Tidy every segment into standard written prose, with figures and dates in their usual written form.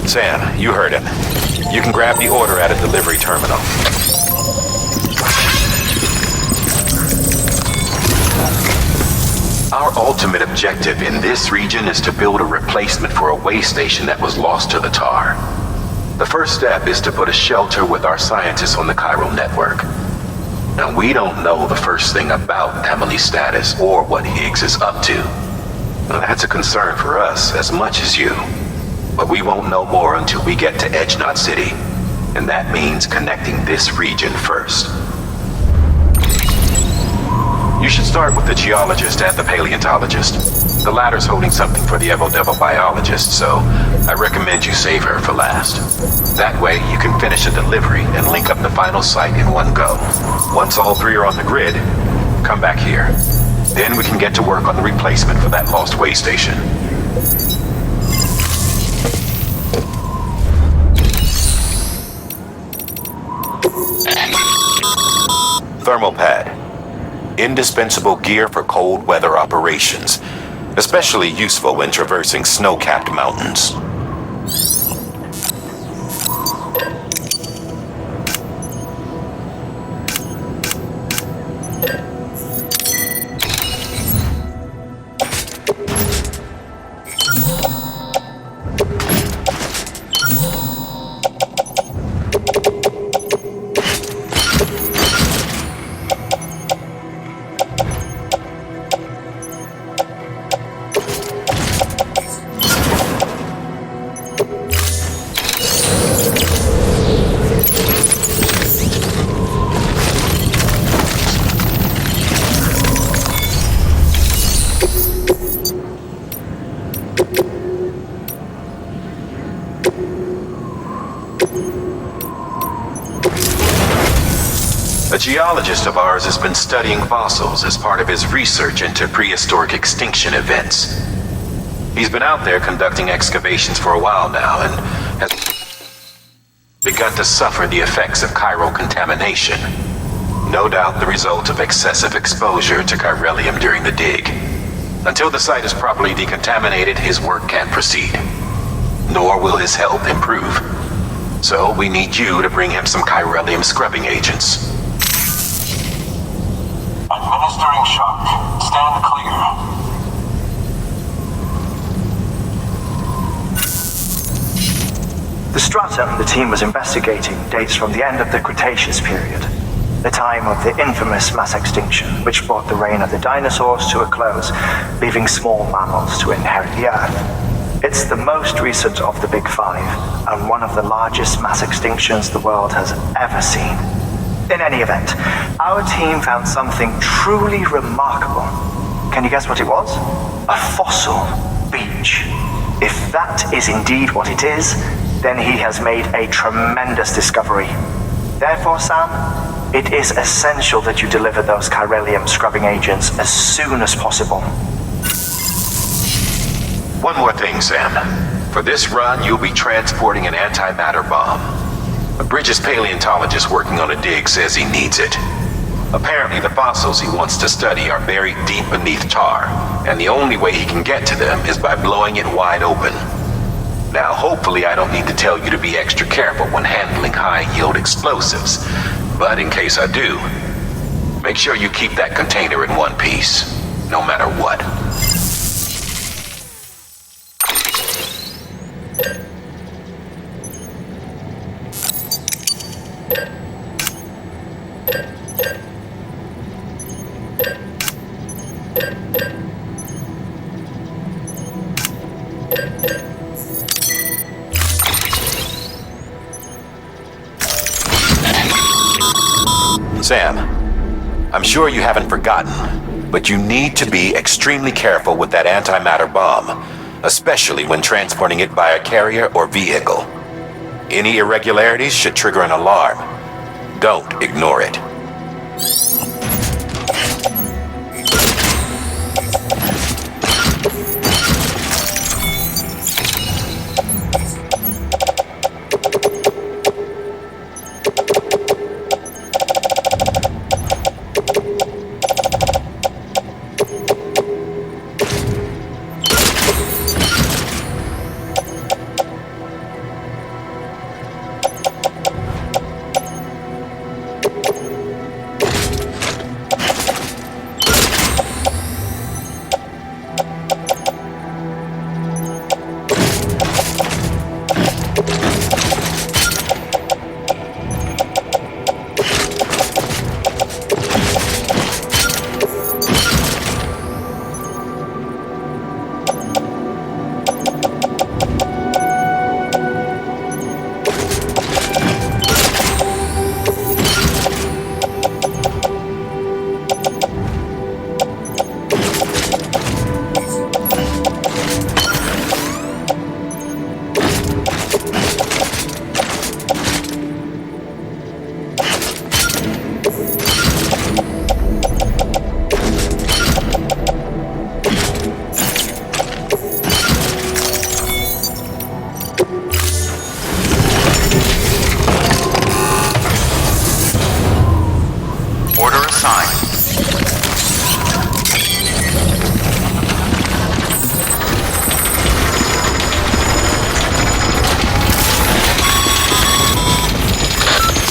Sam, you heard him. You can grab the order at a delivery terminal. Our ultimate objective in this region is to build a replacement for a way station that was lost to the tar. The first step is to put a shelter with our scientists on the chiral network. Now, we don't know the first thing about Emily's status or what Higgs is up to. Now, that's a concern for us as much as you. But we won't know more until we get to Edge Knot City. And that means connecting this region first. You should start with the geologist and the paleontologist. The latter's holding something for the Evo-Devo biologist, so I recommend you save her for last. That way, you can finish a delivery and link up the final site in one go. Once all three are on the grid, come back here. Then we can get to work on the replacement for that lost way station. Thermal pad. Indispensable gear for cold weather operations, especially useful when traversing snow-capped mountains. A geologist of ours has been studying fossils as part of his research into prehistoric extinction events. He's been out there conducting excavations for a while now and has begun to suffer the effects of chiral contamination. No doubt the result of excessive exposure to chiralium during the dig. Until the site is properly decontaminated, his work can't proceed. Nor will his health improve. So we need you to bring him some chiralium scrubbing agents. Administering shock. Stand clear. The stratum the team was investigating dates from the end of the Cretaceous period, the time of the infamous mass extinction, which brought the reign of the dinosaurs to a close, leaving small mammals to inherit the Earth. It's the most recent of the Big Five, and one of the largest mass extinctions the world has ever seen. In any event, our team found something truly remarkable. Can you guess what it was? A fossil beach. If that is indeed what it is, then he has made a tremendous discovery. Therefore, Sam, it is essential that you deliver those chiralium scrubbing agents as soon as possible. One more thing, Sam. For this run, you'll be transporting an antimatter bomb. A British paleontologist working on a dig says he needs it. Apparently, the fossils he wants to study are buried deep beneath tar, and the only way he can get to them is by blowing it wide open. Now, hopefully I don't need to tell you to be extra careful when handling high-yield explosives, but in case I do, make sure you keep that container in one piece, no matter what. Sam, I'm sure you haven't forgotten, but you need to be extremely careful with that antimatter bomb, especially when transporting it by a carrier or vehicle. Any irregularities should trigger an alarm. Don't ignore it.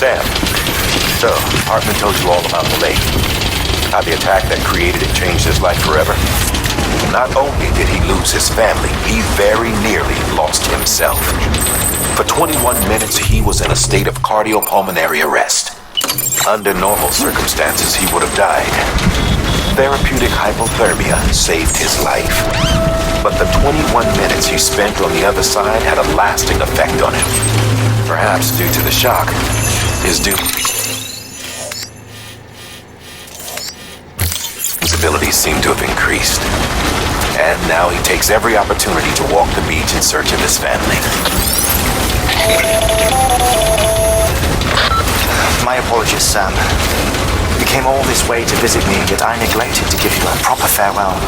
Sam. So, Hartman told you all about the lake. How the attack that created it changed his life forever? Not only did he lose his family, he very nearly lost himself. For 21 minutes, he was in a state of cardiopulmonary arrest. Under normal circumstances, he would have died. Therapeutic hypothermia saved his life. But the 21 minutes he spent on the other side had a lasting effect on him. Perhaps due to the shock, his abilities seem to have increased. And now he takes every opportunity to walk the beach in search of his family. My apologies, Sam. You came all this way to visit me, yet I neglected to give you a proper farewell.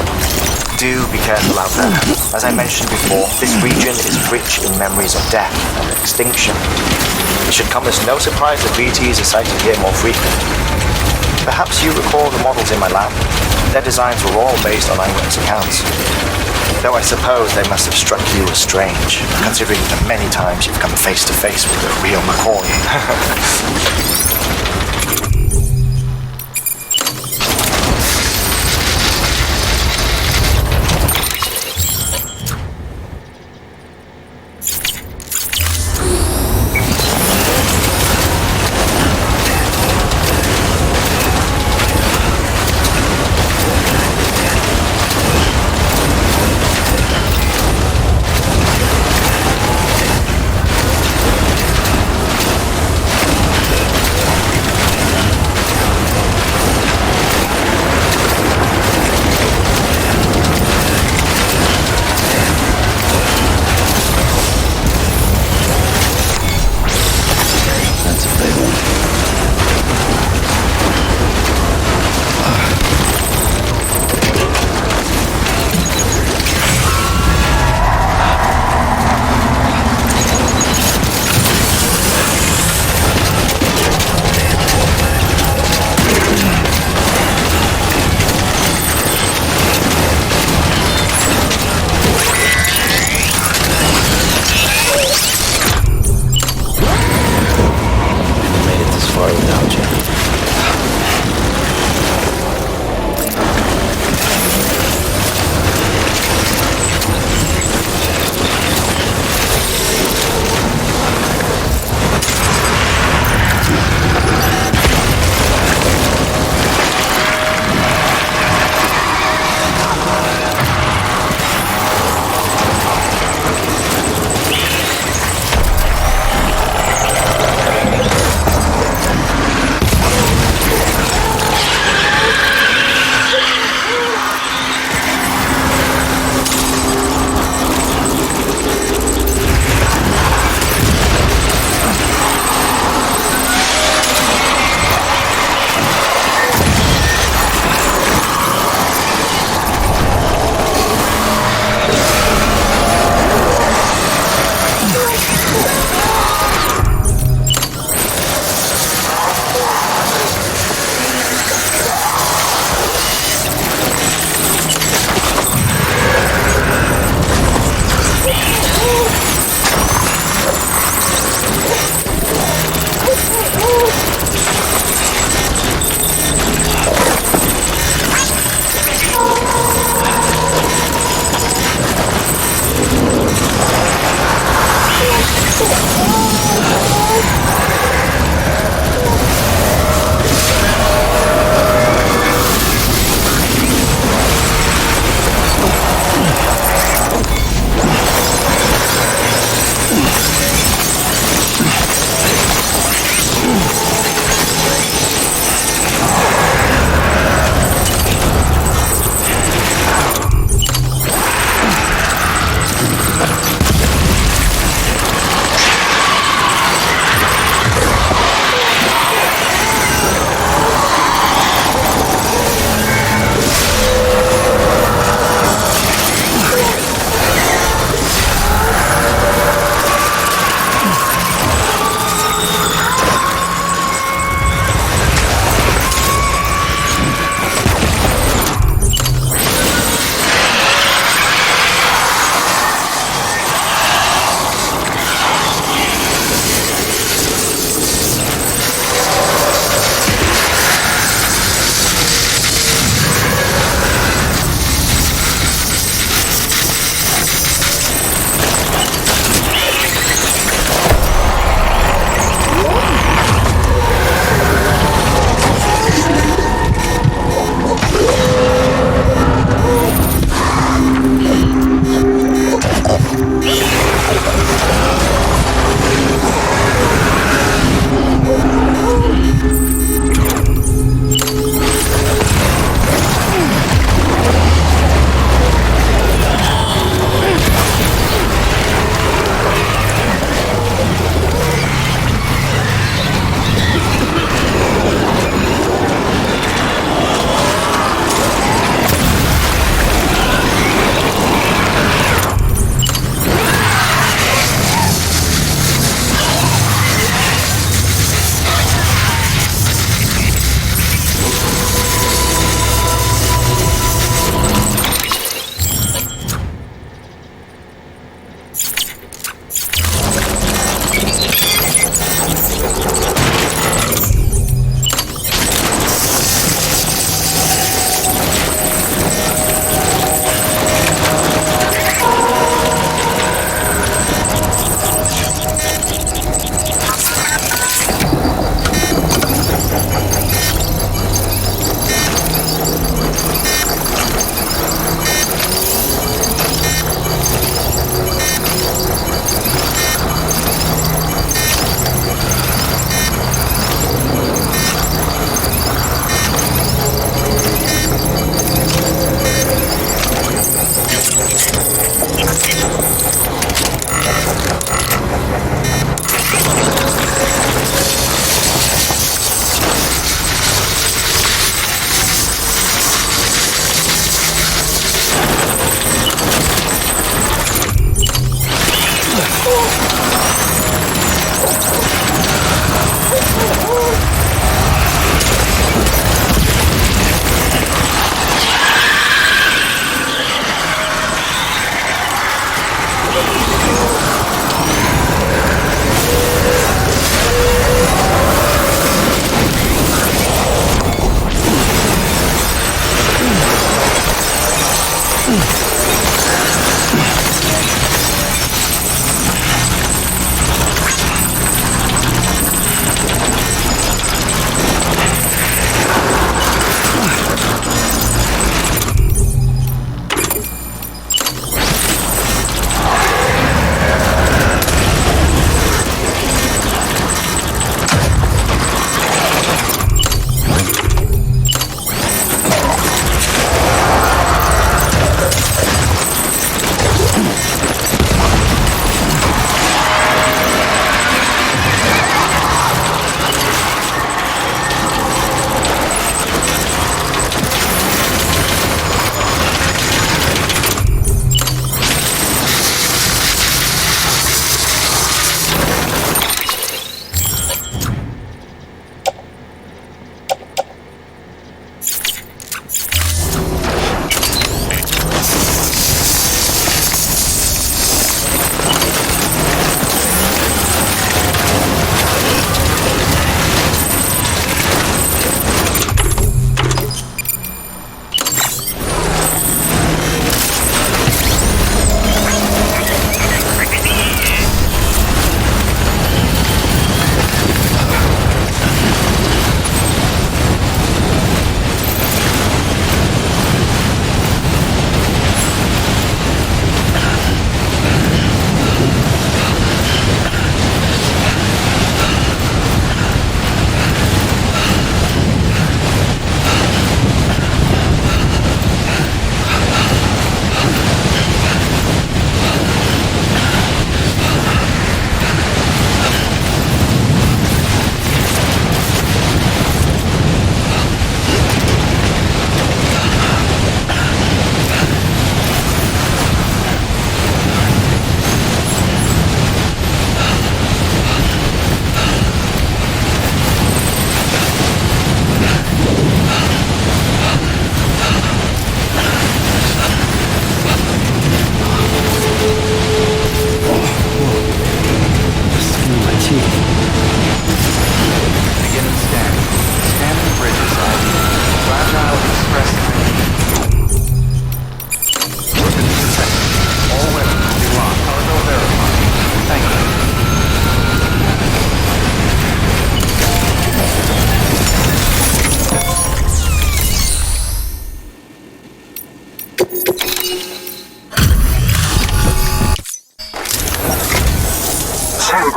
Do be careful out there. As I mentioned before, this region is rich in memories of death and extinction. It should come as no surprise that BTs are sighted here more frequently. Perhaps you recall the models in my lab? Their designs were all based on eyewitness accounts. Though I suppose they must have struck you as strange, considering the many times you've come face to face with a real McCoy.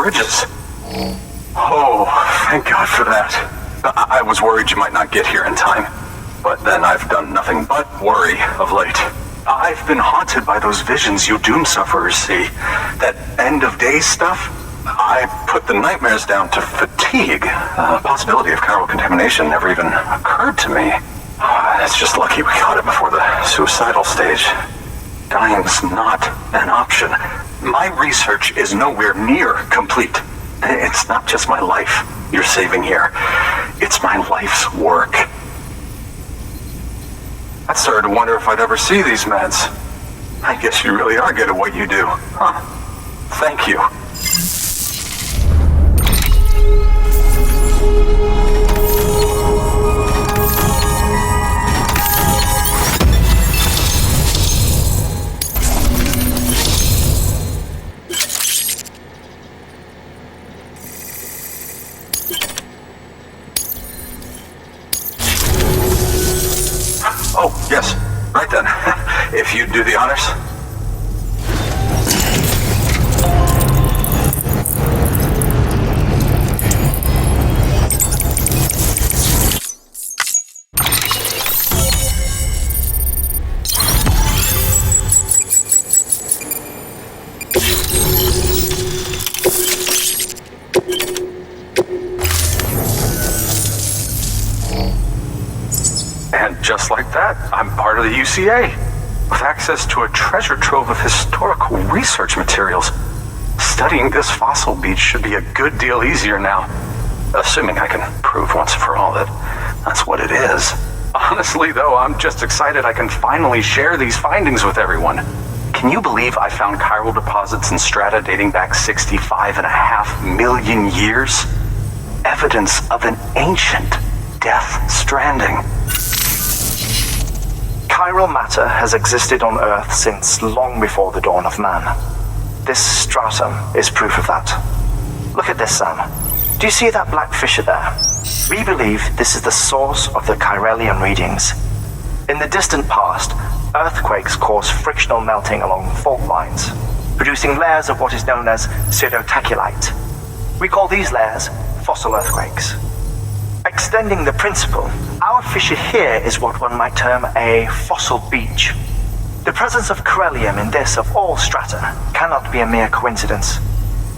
bridges. Oh, thank God for that. I was worried you might not get here in time. But then I've done nothing but worry of late. I've been haunted by those visions you doom sufferers see. That end of days stuff. I put the nightmares down to fatigue. The possibility of chiral contamination never even occurred to me. It's just lucky we caught it before the suicidal stage. Dying's not an option. My research is nowhere near complete. It's not just my life you're saving here. It's my life's work. I started to wonder if I'd ever see these meds. I guess you really are good at what you do, huh? Thank you. Oh, yes. Right then. If you'd do the honors. And just like that, I'm part of the UCA, with access to a treasure trove of historical research materials. Studying this fossil beach should be a good deal easier now, assuming I can prove once and for all that that's what it is. Honestly, though, I'm just excited I can finally share these findings with everyone. Can you believe I found chiral deposits in strata dating back 65.5 million years? Evidence of an ancient Death Stranding. Chiral matter has existed on Earth since long before the dawn of man. This stratum is proof of that. Look at this, Sam. Do you see that black fissure there? We believe this is the source of the chiralium readings. In the distant past, earthquakes cause frictional melting along fault lines, producing layers of what is known as pseudotachylite. We call these layers fossil earthquakes. Extending the principle, our fissure here is what one might term a fossil beach. The presence of chiralium in this of all strata cannot be a mere coincidence.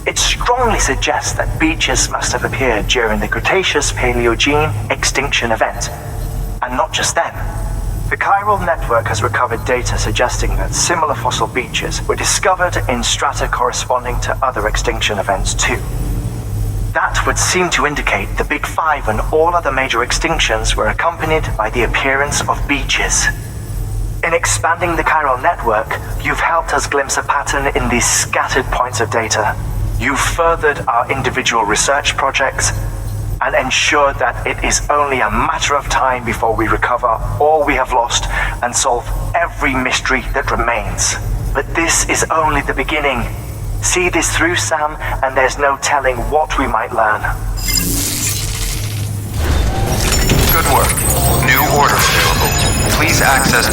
It strongly suggests that beaches must have appeared during the Cretaceous-Paleogene extinction event. And not just then. The chiral network has recovered data suggesting that similar fossil beaches were discovered in strata corresponding to other extinction events too. That would seem to indicate the Big Five and all other major extinctions were accompanied by the appearance of beaches. In expanding the chiral network, you've helped us glimpse a pattern in these scattered points of data. You've furthered our individual research projects and ensured that it is only a matter of time before we recover all we have lost and solve every mystery that remains. But this is only the beginning. See this through, Sam, and there's no telling what we might learn. Good work. New order available. Please access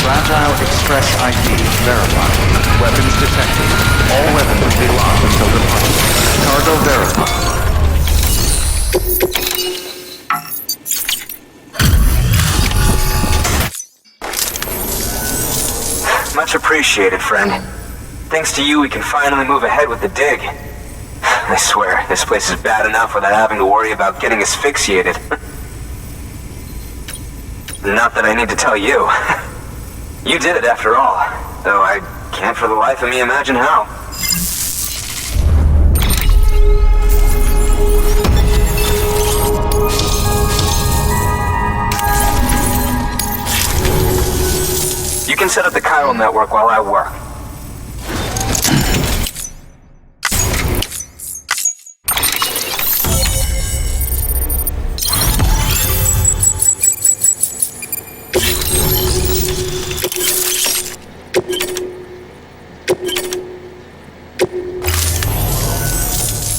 Fragile Express ID verified. Weapons detected. All weapons will be locked until departure. Cargo verified. Much appreciated, friend. Thanks to you, we can finally move ahead with the dig. I swear, this place is bad enough without having to worry about getting asphyxiated. Not that I need to tell you. You did it after all, though I can't for the life of me imagine how. You can set up the chiral network while I work.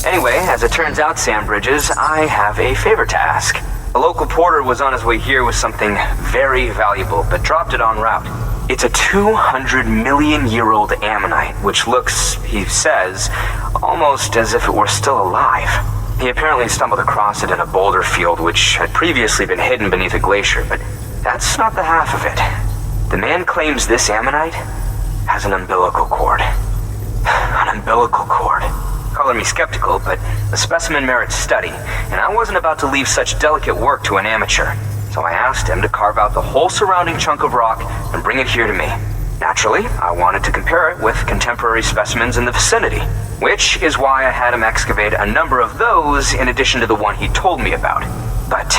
Anyway, as it turns out, Sam Bridges, I have a favor to ask. A local porter was on his way here with something very valuable, but dropped it en route. It's a 200-million-year-old ammonite, which looks, he says, almost as if it were still alive. He apparently stumbled across it in a boulder field which had previously been hidden beneath a glacier, but that's not the half of it. The man claims this ammonite has an umbilical cord. An umbilical cord. Color me skeptical, but the specimen merits study, and I wasn't about to leave such delicate work to an amateur. So I asked him to carve out the whole surrounding chunk of rock and bring it here to me. Naturally, I wanted to compare it with contemporary specimens in the vicinity, which is why I had him excavate a number of those in addition to the one he told me about. But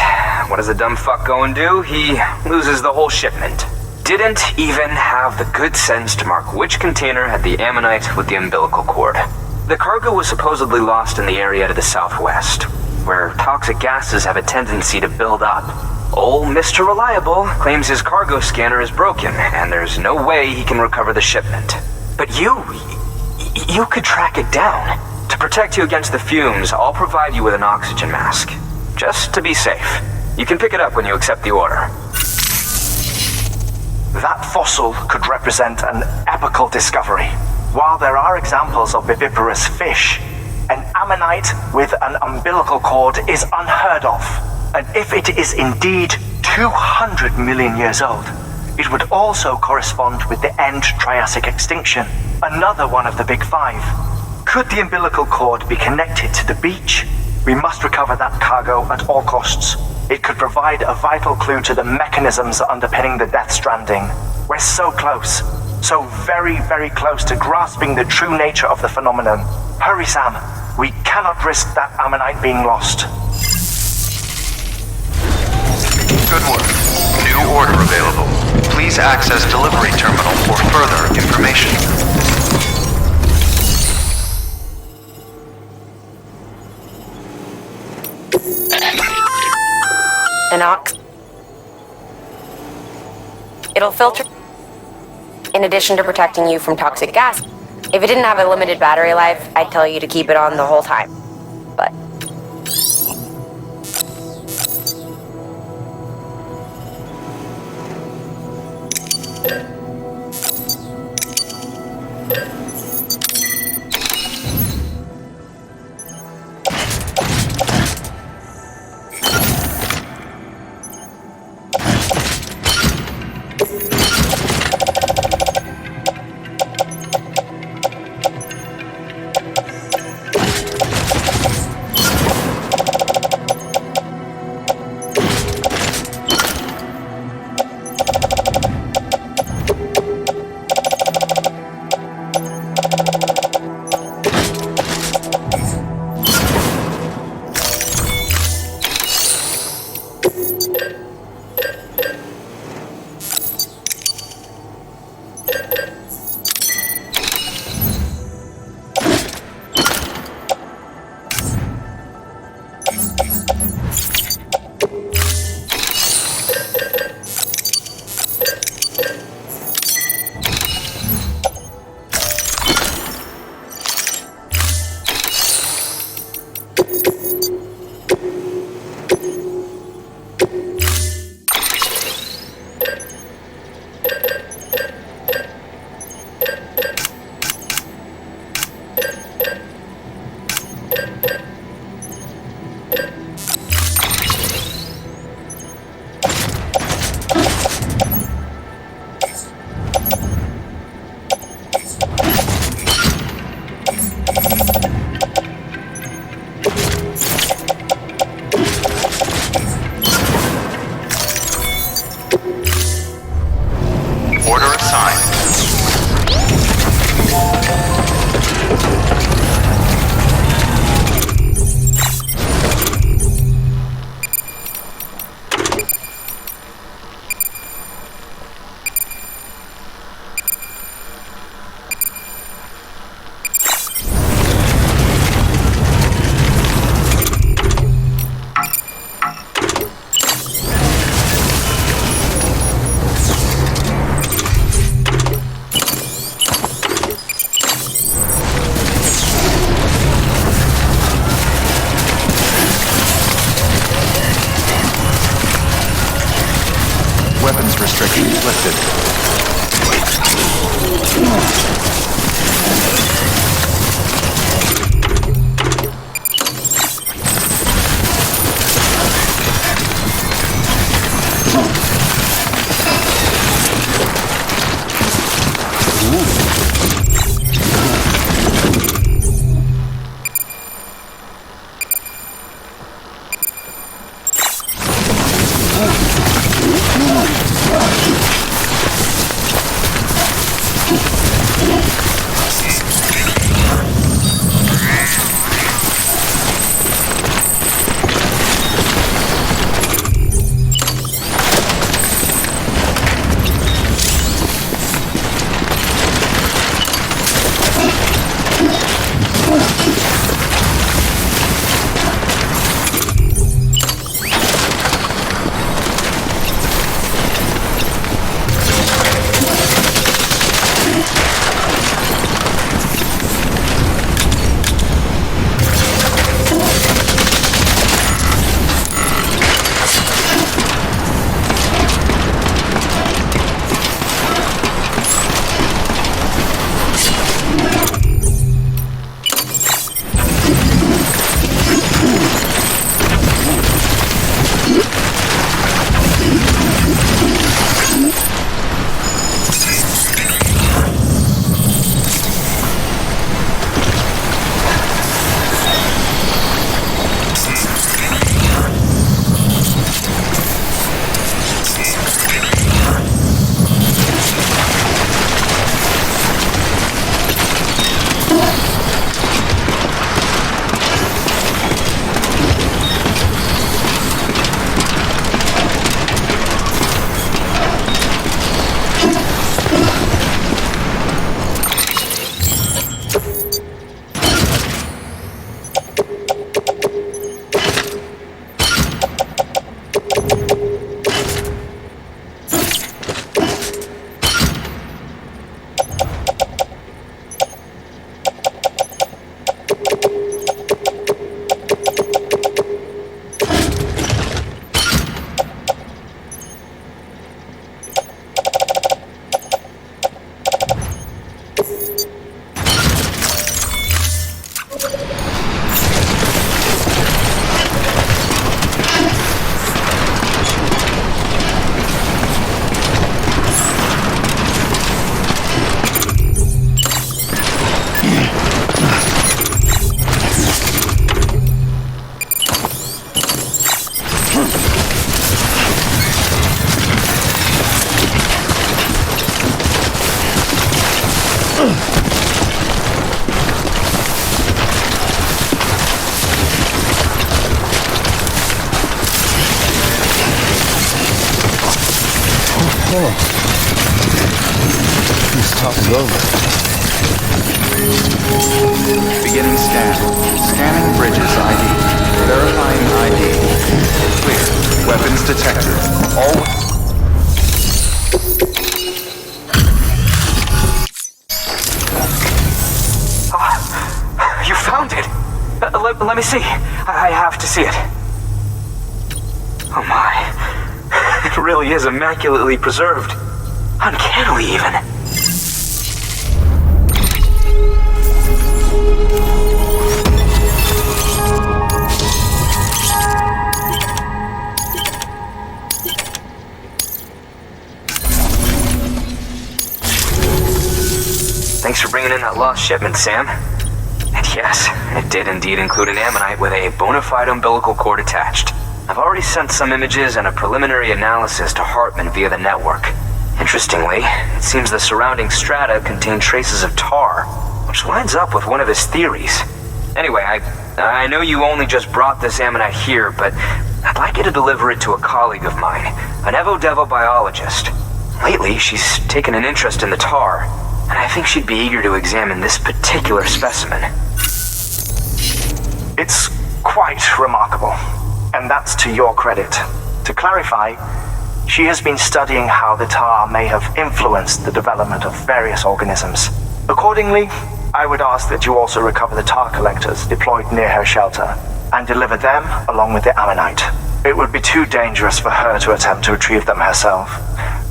what does the dumb fuck go and do? He loses the whole shipment. Didn't even have the good sense to mark which container had the ammonite with the umbilical cord. The cargo was supposedly lost in the area to the southwest, where toxic gases have a tendency to build up. Old Mr. Reliable claims his cargo scanner is broken, and there's no way he can recover the shipment. But you could track it down. To protect you against the fumes, I'll provide you with an oxygen mask. Just to be safe. You can pick it up when you accept the order. That fossil could represent an epochal discovery. While there are examples of viviparous fish, an ammonite with an umbilical cord is unheard of. And if it is indeed 200 million years old, it would also correspond with the end Triassic extinction, another one of the big five. Could the umbilical cord be connected to the beach? We must recover that cargo at all costs. It could provide a vital clue to the mechanisms underpinning the Death Stranding. We're so close. So very, very close to grasping the true nature of the phenomenon. Hurry, Sam. We cannot risk that ammonite being lost. Good work. New order available. Please access delivery terminal for further information. An ox. It'll filter. In addition to protecting you from toxic gas. If it didn't have a limited battery life, I'd tell you to keep it on the whole time. But This talk is over. Beginning scan. Scanning bridges ID. Verifying ID. Clear. Weapons detected. All... You found it! Let me see. I have to see it. Oh my. It really is immaculately preserved. Uncannily, even. Thanks for bringing in that lost shipment, Sam. And yes, it did indeed include an ammonite with a bona fide umbilical cord attached. I've already sent some images and a preliminary analysis to Hartman via the network. Interestingly, it seems the surrounding strata contain traces of tar, which lines up with one of his theories. Anyway, I know you only just brought this ammonite here, but I'd like you to deliver it to a colleague of mine, an Evo-Devo biologist. Lately, she's taken an interest in the tar, and I think she'd be eager to examine this particular specimen. It's quite remarkable, and that's to your credit. To clarify, she has been studying how the tar may have influenced the development of various organisms. Accordingly, I would ask that you also recover the tar collectors deployed near her shelter and deliver them along with the ammonite. It would be too dangerous for her to attempt to retrieve them herself,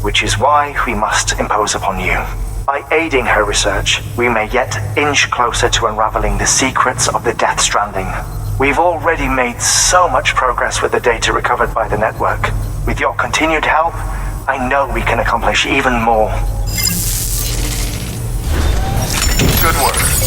which is why we must impose upon you. By aiding her research, we may yet inch closer to unraveling the secrets of the Death Stranding. We've already made so much progress with the data recovered by the network. With your continued help, I know we can accomplish even more. Good work.